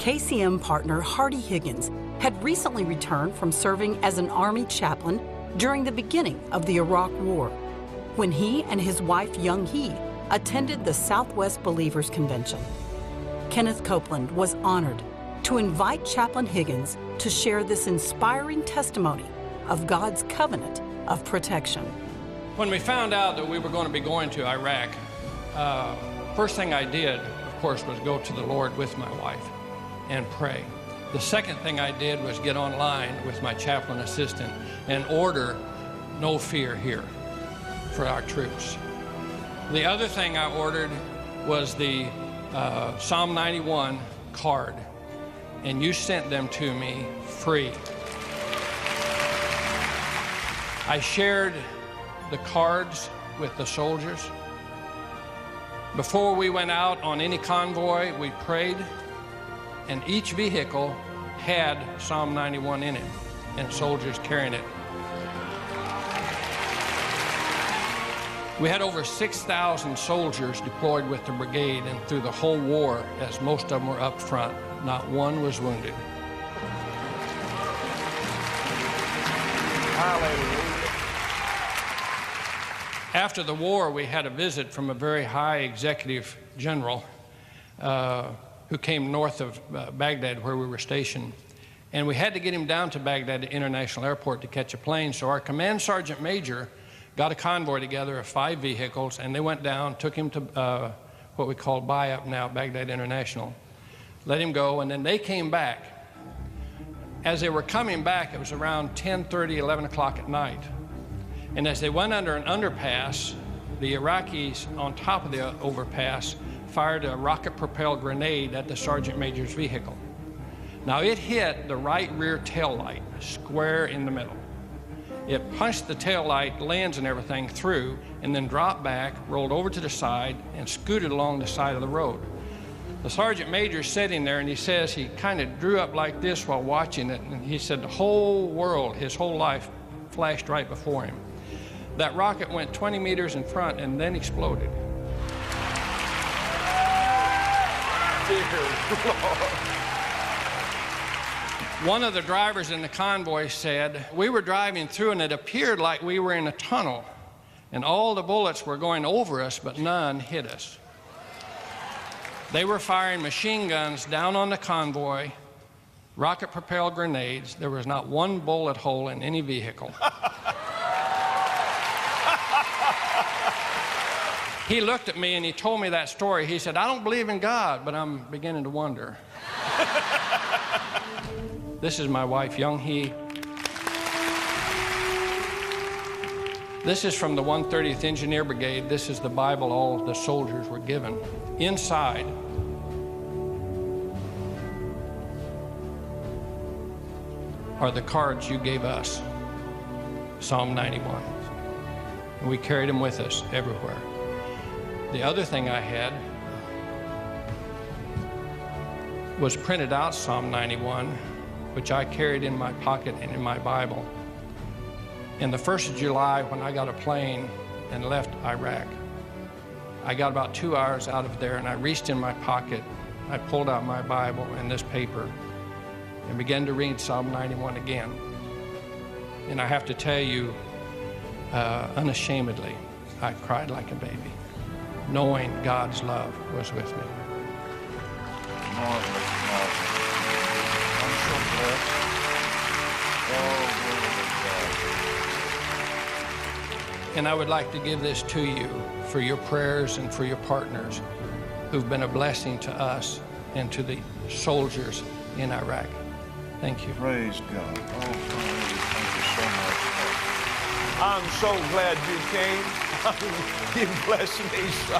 KCM partner Hardie Higgins had recently returned from serving as an Army chaplain during the beginning of the Iraq War, when he and his wife Young Hee attended the Southwest Believers Convention. Kenneth Copeland was honored to invite Chaplain Higgins to share this inspiring testimony of God's covenant of protection. When we found out that we were going to be going to Iraq, first thing I did, of course, was go to the Lord with my wife and pray. The second thing I did was get online with my chaplain assistant and order No Fear Here for our troops. The other thing I ordered was the Psalm 91 card, and you sent them to me free. I shared the cards with the soldiers. Before we went out on any convoy, we prayed, and each vehicle had Psalm 91 in it, and soldiers carrying it. We had over 6,000 soldiers deployed with the brigade, and through the whole war, as most of them were up front, not one was wounded. Hallelujah. After the war, we had a visit from a very high executive general who came north of Baghdad, where we were stationed. And we had to get him down to Baghdad International Airport to catch a plane. So our command sergeant major got a convoy together of 5 vehicles, and they went down, took him to what we call buy-up now, Baghdad International, let him go, and then they came back. As they were coming back, it was around 10:30, 11 o'clock at night. And as they went under an underpass, the Iraqis on top of the overpass fired a rocket-propelled grenade at the sergeant major's vehicle. Now it hit the right rear tail light, square in the middle. It punched the tail light, lens and everything through, and then dropped back, rolled over to the side, and scooted along the side of the road. The sergeant major's sitting there, and he says he kind of drew up like this while watching it, and he said the whole world, his whole life, flashed right before him. That rocket went 20 meters in front and then exploded. One of the drivers in the convoy said, we were driving through and it appeared like we were in a tunnel, and all the bullets were going over us, but none hit us. They were firing machine guns down on the convoy, rocket-propelled grenades. There was not one bullet hole in any vehicle. He looked at me and he told me that story. He said, I don't believe in God, but I'm beginning to wonder. This is my wife, Young Hee. This is from the 130th Engineer Brigade. This is the Bible all the soldiers were given. Inside are the cards you gave us, Psalm 91. And we carried them with us everywhere. The other thing I had was printed out Psalm 91, which I carried in my pocket and in my Bible. And the 1st of July, when I got a plane and left Iraq, I got about 2 hours out of there, and I reached in my pocket, I pulled out my Bible and this paper and began to read Psalm 91 again. And I have to tell you, unashamedly, I cried like a baby, knowing God's love was with me. Marvelous, marvelous. I'm so blessed. Oh, glory to God. And I would like to give this to you for your prayers and for your partners who've been a blessing to us and to the soldiers in Iraq. Thank you. Praise God. Oh, thank you so much. I'm so glad you came. You blessed me so.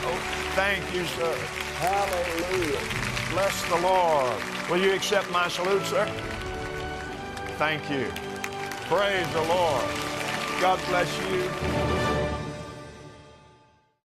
Thank you, sir. Hallelujah. Bless the Lord. Will you accept my salute, sir? Thank you. Praise the Lord. God bless you.